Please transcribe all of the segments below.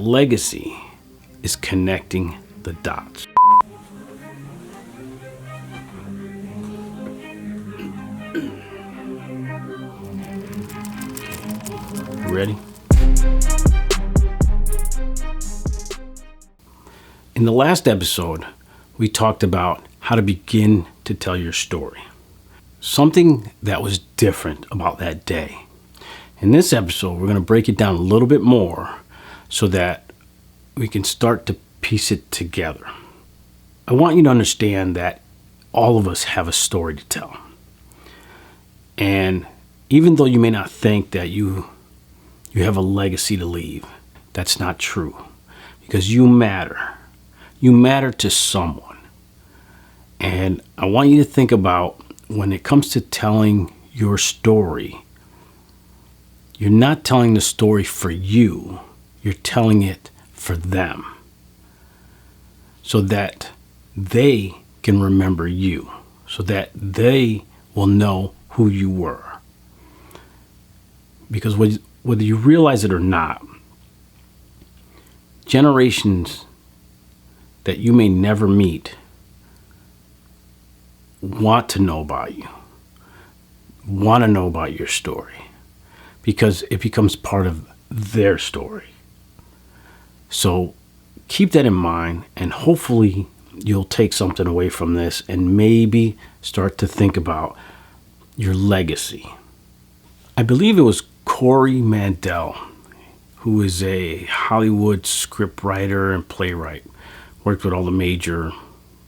legacy is connecting the dots. Ready? In the last episode, we talked about how to begin to tell your story. Something that was different about that day. In this episode, we're going to break it down a little bit more so that we can start to piece it together. I want you to understand that all of us have a story to tell. And even though you may not think that you have a legacy to leave, that's not true, because you matter. You matter to someone. And I want you to think about, when it comes to telling your story, you're not telling the story for you, you're telling it for them, so that they can remember you, so that they will know who you were. Because whether you realize it or not, generations that you may never meet want to know about you, want to know about your story, because it becomes part of their story. So keep that in mind, and hopefully you'll take something away from this and maybe start to think about your legacy. I believe it was Corey Mandel, who is a Hollywood scriptwriter and playwright, worked with all the major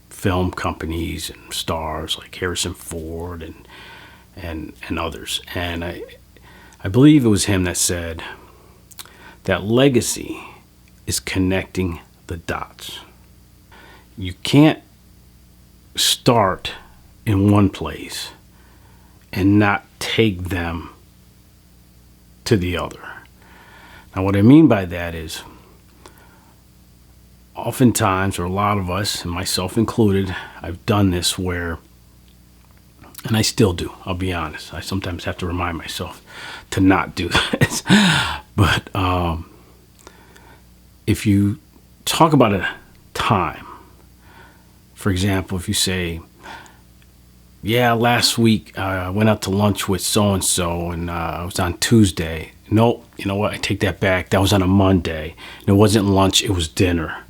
film companies and stars like Harrison Ford and others. And I believe it was him that said that legacy is connecting the dots. You can't start in one place and not take them to the other. Now, what I mean by that is, oftentimes, or a lot of us, and myself included, I've done this where, and I still do, I'll be honest, I sometimes have to remind myself to not do this. But if you talk about a time, for example, if you say, yeah, last week I went out to lunch with so-and-so and it was on Tuesday. Nope, you know what, I take that back. That was on a Monday. And it wasn't lunch, it was dinner.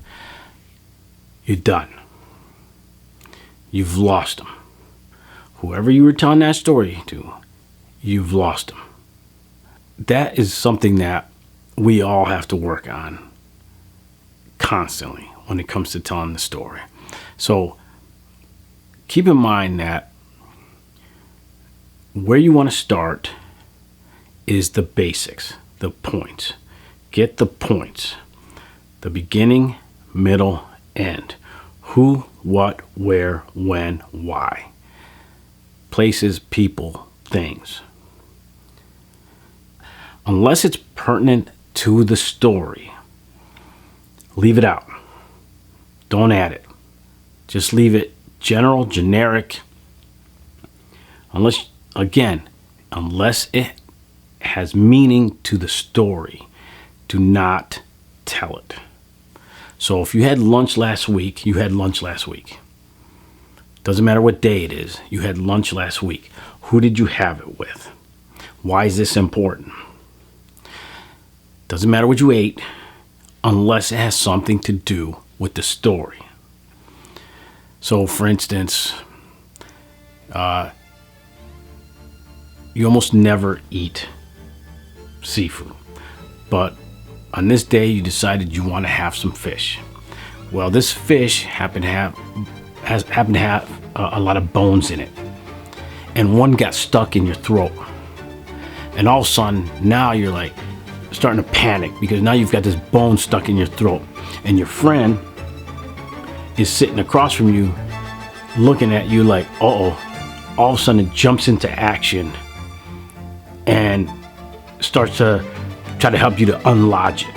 You're done. You've lost them. Whoever you were telling that story to, you've lost them. That is something that we all have to work on constantly when it comes to telling the story. So keep in mind that where you want to start is the basics, the points. Get the points. The beginning, middle, end. Who, what, where, when, why. Places, people, things. Unless it's pertinent to the story, leave it out. Don't add it. Just leave it general, generic. Unless it has meaning to the story, do not tell it. So if you had lunch last week, you had lunch last week. Doesn't matter what day it is, you had lunch last week. Who did you have it with? Why is this important? Doesn't matter what you ate, unless it has something to do with the story. So for instance, you almost never eat seafood, but on this day you decided you want to have some fish. Well, this fish happened to have a lot of bones in it, and one got stuck in your throat. And all of a sudden, now you're like starting to panic because now you've got this bone stuck in your throat, and your friend is sitting across from you, looking at you like, uh-oh. All of a sudden, it jumps into action and starts to try to help you to unlodge it.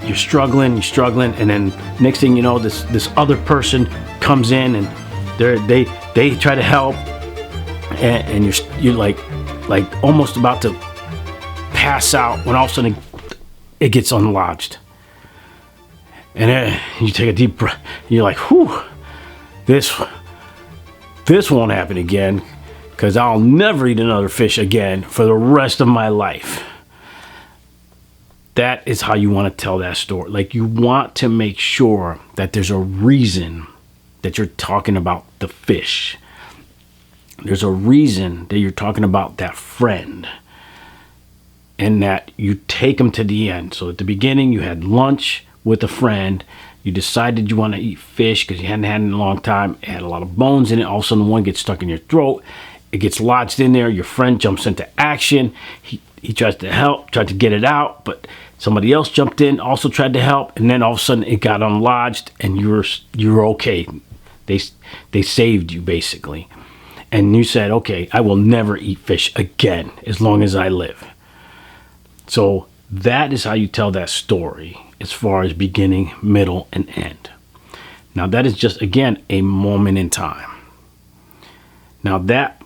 You're struggling, and then next thing you know, this other person comes in and they try to help, and you're like almost about to pass out when all of a sudden it gets unlodged. And then you take a deep breath. You're like, whew, this won't happen again, because I'll never eat another fish again for the rest of my life. That is how you want to tell that story. Like, you want to make sure that there's a reason that you're talking about the fish. There's a reason that you're talking about that friend, and that you take them to the end. So at the beginning, you had lunch with a friend. You decided you want to eat fish because you hadn't had it in a long time. It had a lot of bones in it. All of a sudden, one gets stuck in your throat. It gets lodged in there. Your friend jumps into action. He tries to help, tried to get it out, but somebody else jumped in, also tried to help, and then all of a sudden it got unlodged, and you're okay. They saved you, basically. And you said, okay, I will never eat fish again as long as I live. So that is how you tell that story, as far as beginning, middle, and end. Now that is just, again, a moment in time. Now that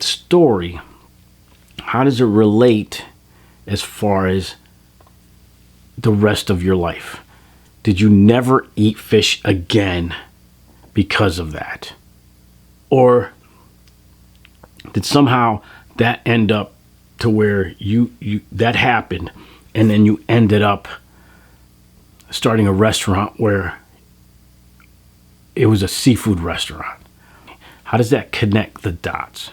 story, how does it relate as far as the rest of your life? Did you never eat fish again because of that? Or did somehow that end up to where you that happened, and then you ended up starting a restaurant where it was a seafood restaurant? How does that connect the dots?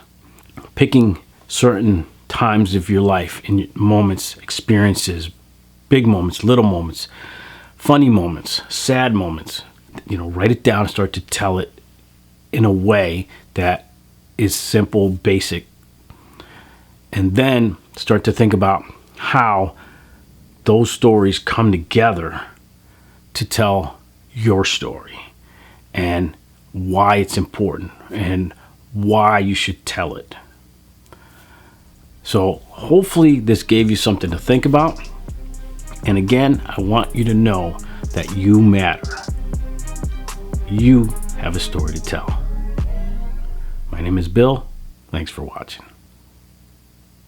Picking certain times of your life, in your moments, experiences, big moments, little moments, funny moments, sad moments, write it down and start to tell it in a way that is simple, basic. And then start to think about how those stories come together to tell your story, and why it's important, and why you should tell it. So hopefully this gave you something to think about. And again, I want you to know that you matter. You have a story to tell. My name is Bill. Thanks for watching.